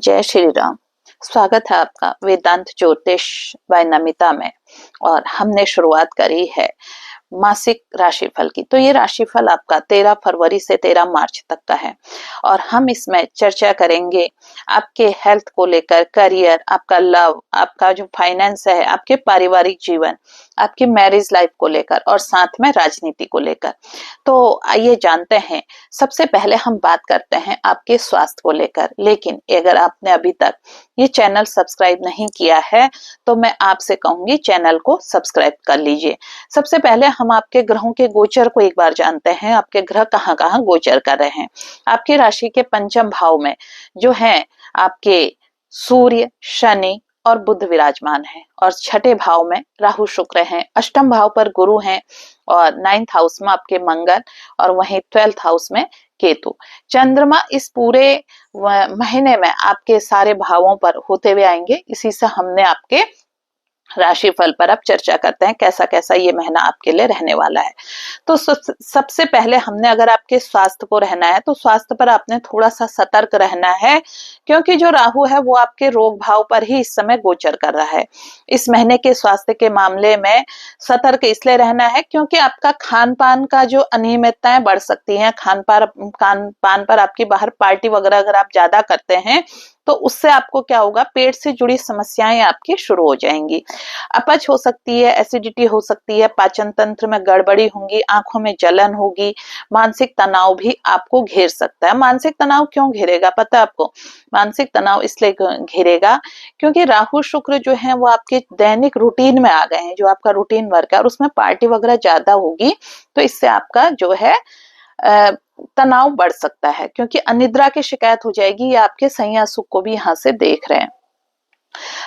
जय श्री राम। स्वागत है आपका वेदांत ज्योतिष बाय नमिता में। और हमने शुरुआत करी है मासिक राशिफल की। तो ये राशिफल आपका 13 फरवरी से 13 मार्च तक का है और हम इसमें चर्चा करेंगे आपके हेल्थ को लेकर, करियर, आपका लव, आपका जो फाइनेंस है, आपके पारिवारिक जीवन, आपकी मैरिज लाइफ को लेकर और साथ में राजनीति को लेकर। तो आइए जानते हैं। सबसे पहले हम बात करते हैं आपके स्वास्थ्य को लेकर। लेकिन अगर आपने अभी तक ये चैनल सब्सक्राइब नहीं किया है तो मैं आपसे कहूंगी चैनल को सब्सक्राइब कर लीजिए। सबसे पहले हम आपके ग्रहों के गोचर को एक बार जानते हैं। आपके ग्रह कहाँ कहाँ गोचर कर रहे हैं। आपकी राशि के पंचम भाव में जो है आपके सूर्य, शनि और बुध विराजमान है और छठे भाव में राहु शुक्र हैं, अष्टम भाव पर गुरु हैं और 9th हाउस में आपके मंगल और वहीं 12th हाउस में केतु। चंद्रमा इस पूरे महीने में आपके सारे भावों पर होते हुए आएंगे। इसी से हमने आपके राशिफल पर अब चर्चा करते हैं कैसा कैसा ये महीना आपके लिए रहने वाला है। तो सबसे पहले हमने अगर आपके स्वास्थ्य को रहना है तो स्वास्थ्य पर आपने थोड़ा सा सतर्क रहना है, क्योंकि जो राहु है वो आपके रोग भाव पर ही इस समय गोचर कर रहा है। इस महीने के स्वास्थ्य के मामले में सतर्क इसलिए रहना है क्योंकि आपका खान पान का जो अनियमितताएं बढ़ सकती हैं। खान पान पर आपकी बाहर पार्टी वगैरह अगर आप ज्यादा करते हैं तो उससे आपको क्या होगा, पेट से जुड़ी समस्याएं आपकी शुरू हो जाएंगी। अपच हो सकती है, एसिडिटी हो सकती है, पाचन तंत्र में गड़बड़ी होगी, आंखों में जलन होगी, मानसिक तनाव भी आपको घेर सकता है। मानसिक तनाव क्यों घेरेगा पता है आपको? मानसिक तनाव इसलिए घेरेगा क्योंकि राहु शुक्र जो है वो आपके दैनिक रूटीन में आ गए हैं, जो आपका रूटीन वर्क है, और उसमें पार्टी वगैरह ज्यादा होगी तो इससे आपका जो है तनाव बढ़ सकता है, क्योंकि अनिद्रा की शिकायत हो जाएगी। या आपके संज्ञा सुख को भी यहाँ से देख रहे हैं।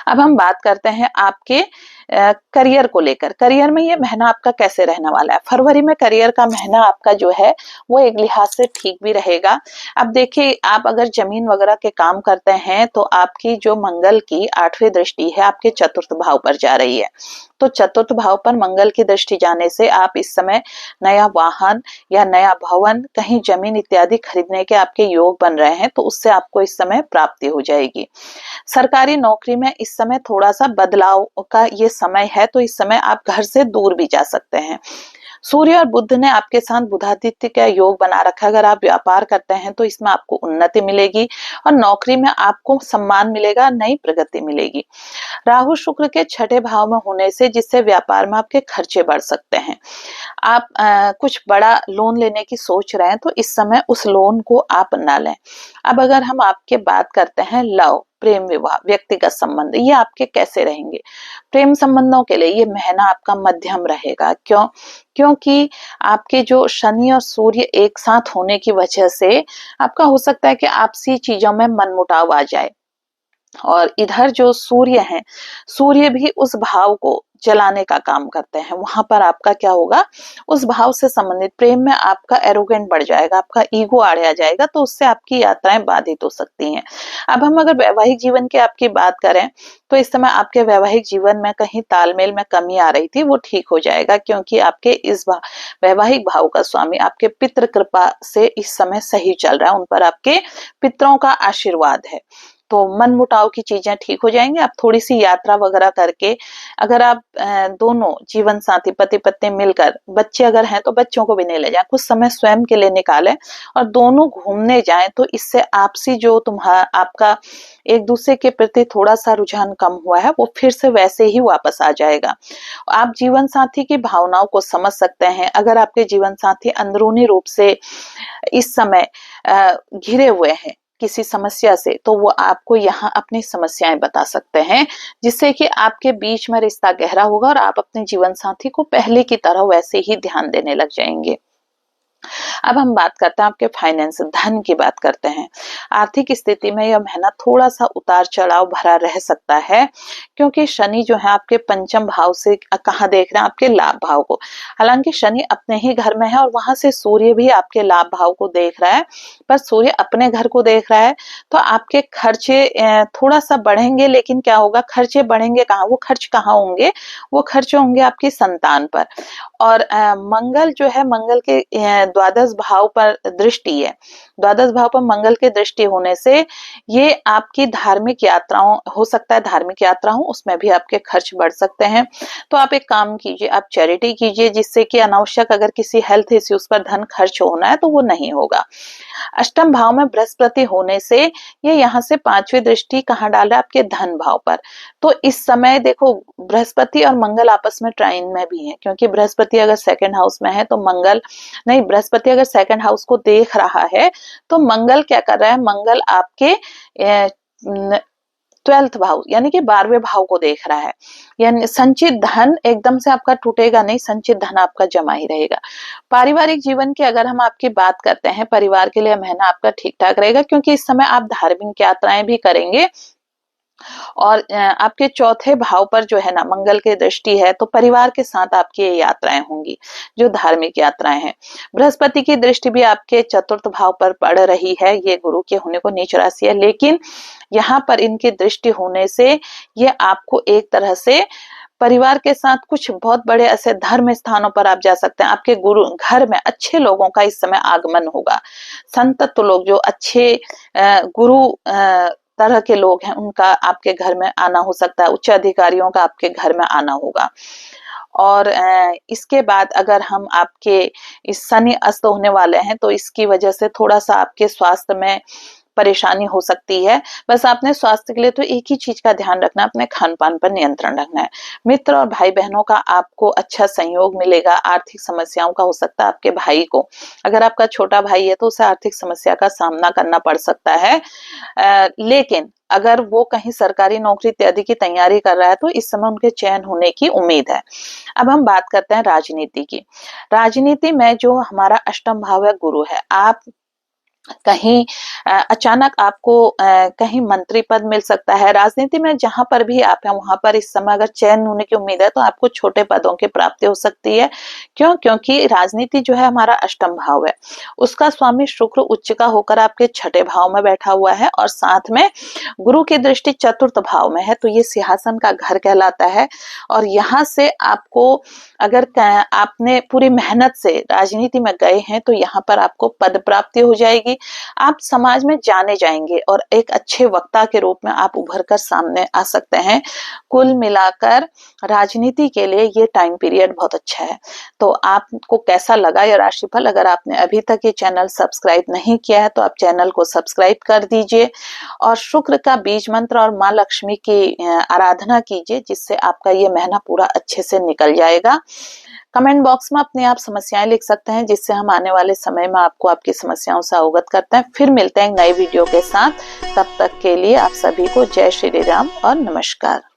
अब हम बात करते हैं आपके करियर को लेकर। करियर में ये महीना आपका कैसे रहने वाला है। फरवरी में करियर का महीना आपका जो है वो एक लिहाज से ठीक भी रहेगा। अब देखिए, आप अगर जमीन वगैरह के काम करते हैं तो आपकी जो मंगल की 8वीं दृष्टि है आपके चतुर्थ भाव पर जा रही है। तो चतुर्थ भाव पर मंगल की दृष्टि जाने से आप इस समय नया वाहन या नया भवन, कहीं जमीन इत्यादि खरीदने के आपके योग बन रहे हैं, तो उससे आपको इस समय प्राप्ति हो जाएगी। सरकारी नौकरी में इस समय थोड़ा सा बदलाव का ये समय है, तो इस समय आप घर से दूर भी जा सकते हैं। सूर्य और बुध ने आपके साथ बुधादित्य का योग बना रखा है। अगर आप व्यापार करते हैं तो इसमें आपको उन्नति मिलेगी और नौकरी में आपको सम्मान मिलेगा, नई प्रगति मिलेगी। राहु शुक्र के छठे भाव में होने से जिससे व्यापार में आपके खर्चे बढ़ सकते हैं। आप कुछ बड़ा लोन लेने की सोच रहे हैं तो इस समय उस लोन को आप ना लें। अब अगर हम आपके बात करते हैं लव, प्रेम विवाह, व्यक्तिगत संबंध, ये आपके कैसे रहेंगे। प्रेम संबंधों के लिए ये महीना आपका मध्यम रहेगा। क्योंकि आपके जो शनि और सूर्य एक साथ होने की वजह से आपका हो सकता है कि आपसी चीजों में मनमुटाव आ जाए। और इधर जो सूर्य है, सूर्य भी उस भाव को जलाने का काम करते हैं। वहां पर आपका क्या होगा, उस भाव से संबंधित प्रेम में आपका एरोगेंट बढ़ जाएगा, आपका ईगो आड़े आ जाएगा, तो उससे आपकी यात्राएं बाधित हो सकती हैं। अब हम अगर वैवाहिक जीवन की आपकी बात करें तो इस समय आपके वैवाहिक जीवन में कहीं तालमेल में कमी आ रही थी, वो ठीक हो जाएगा, क्योंकि आपके इस वैवाहिक भाव का स्वामी आपके पितृ कृपा से इस समय सही चल रहा है। उन पर आपके पितरों का आशीर्वाद है, तो मन मुटाव की चीजें ठीक हो जाएंगी। आप थोड़ी सी यात्रा वगैरह करके, अगर आप दोनों जीवन साथी पति पत्नी मिलकर, बच्चे अगर हैं तो बच्चों को भी नहीं ले जाएं, कुछ समय स्वयं के लिए निकालें और दोनों घूमने जाएं, तो इससे आपसी जो आपका एक दूसरे के प्रति थोड़ा सा रुझान कम हुआ है वो फिर से वैसे ही वापस आ जाएगा। आप जीवन साथी की भावनाओं को समझ सकते हैं। अगर आपके जीवन साथी अंदरूनी रूप से इस समय घिरे हुए हैं किसी समस्या से, तो वो आपको यहाँ अपनी समस्याएं बता सकते हैं, जिससे कि आपके बीच में रिश्ता गहरा होगा और आप अपने जीवन साथी को पहले की तरह वैसे ही ध्यान देने लग जाएंगे। अब हम बात करते हैं आपके फाइनेंस, धन की बात करते हैं। आर्थिक स्थिति में यह महीना थोड़ा सा उतार चढ़ाव भरा रह सकता है, क्योंकि शनि जो है आपके पंचम भाव से कहाँ देख रहे हैं, आपके लाभ भाव को। हालांकि शनि अपने ही घर में है और वहां से सूर्य भी आपके लाभ भाव को देख रहा है, पर सूर्य अपने घर को देख रहा है, तो आपके खर्चे थोड़ा सा बढ़ेंगे। लेकिन क्या होगा, खर्चे बढ़ेंगे कहाँ, वो खर्च कहाँ होंगे, वो खर्च होंगे आपकी संतान पर। और मंगल जो है, मंगल के द्वादश भाव पर दृष्टि है। द्वादश भाव पर मंगल की दृष्टि दृष्टि होने से ये आपकी धार्मिक यात्राओं, हो सकता है धार्मिक यात्रा हो, उसमें भी आपके खर्च बढ़ सकते हैं। तो आप एक काम कीजिए, आप चैरिटी कीजिए, जिससे कि अनावश्यक अगर किसी हेल्थ इश्यूज पर धन खर्च होना है तो वो नहीं होगा। अष्टम भाव में बृहस्पति होने से ये यहाँ से पांचवी दृष्टि कहाँ डाल रहा है, आपके धन भाव पर। तो इस समय देखो, बृहस्पति और मंगल आपस में ट्राइन में भी है, क्योंकि बृहस्पति अगर सेकंड हाउस में है तो मंगल नहीं, बृहस्पति अगर सेकंड हाउस को देख रहा है तो मंगल क्या कर रहा है, मंगल आपके 12th भाव यानी कि 12वें भाव को देख रहा है। यानी संचित धन एकदम से आपका टूटेगा नहीं, संचित धन आपका जमा ही रहेगा। पारिवारिक जीवन की अगर हम आपकी बात करते हैं, परिवार के लिए महीना आपका ठीक ठाक रहेगा, क्योंकि इस समय आप धार्मिक यात्राएं भी करेंगे और आपके चौथे भाव पर जो है ना मंगल की दृष्टि है, तो परिवार के साथ आपकी ये यात्राएं होंगी जो धार्मिक यात्राएं हैं। बृहस्पति की दृष्टि भी आपके चतुर्थ भाव पर पड़ रही है, ये गुरु के होने को नीच राशि है, लेकिन यहाँ पर इनकी दृष्टि होने से ये आपको एक तरह से परिवार के साथ कुछ बहुत बड़े ऐसे धर्म स्थानों पर आप जा सकते हैं। आपके गुरु घर में अच्छे लोगों का इस समय आगमन होगा, संतत्व लोग जो अच्छे गुरु तरह के लोग हैं उनका आपके घर में आना हो सकता है, उच्च अधिकारियों का आपके घर में आना होगा। और इसके बाद अगर हम आपके इस शनि अस्त होने वाले हैं तो इसकी वजह से थोड़ा सा आपके स्वास्थ्य में परेशानी हो सकती है। बस आपने स्वास्थ्य के लिए तो एक ही चीज का ध्यान रखना, अपने खान पान पर नियंत्रण रखना है। मित्र और भाई बहनों का आपको अच्छा सहयोग मिलेगा। आर्थिक समस्याओं का हो सकता है आपके भाई को, अगर आपका छोटा भाई है तो उसे आर्थिक समस्या का सामना करना पड़ सकता है, लेकिन अगर वो कहीं सरकारी नौकरी इत्यादि की तैयारी कर रहा है तो इस समय उनके चयन होने की उम्मीद है। अब हम बात करते हैं राजनीति की। राजनीति में जो हमारा अष्टम भाव है गुरु है, आप कहीं अचानक आपको कहीं मंत्री पद मिल सकता है। राजनीति में जहां पर भी आप हैं वहां पर इस समय अगर चयन होने की उम्मीद है तो आपको छोटे पदों की प्राप्ति हो सकती है। क्यों? क्योंकि राजनीति जो है हमारा अष्टम भाव है, उसका स्वामी शुक्र उच्च का होकर आपके छठे भाव में बैठा हुआ है और साथ में गुरु की दृष्टि चतुर्थ भाव में है, तो ये सिंहासन का घर कहलाता है। और यहाँ से आपको अगर आपने पूरी मेहनत से राजनीति में गए हैं तो यहाँ पर आपको पद प्राप्ति हो जाएगी, आप समाज में जाने जाएंगे और एक अच्छे वक्ता के रूप में आप उभर कर सामने आ सकते हैं। कुल मिलाकर राजनीति के लिए ये टाइम पीरियड बहुत अच्छा है। तो आपको कैसा लगा ये राशिफल? अगर आपने अभी तक ये चैनल सब्सक्राइब नहीं किया है तो आप चैनल को सब्सक्राइब कर दीजिए और शुक्र का बीज मंत्र और माँ लक्ष्मी की आराधना कीजिए, जिससे आपका ये महीना पूरा अच्छे से निकल जाएगा। कमेंट बॉक्स में अपने आप समस्याएं लिख सकते हैं, जिससे हम आने वाले समय में आपको आपकी समस्याओं से अवगत करते हैं। फिर मिलते हैं एक नई वीडियो के साथ, तब तक के लिए आप सभी को जय श्री राम और नमस्कार।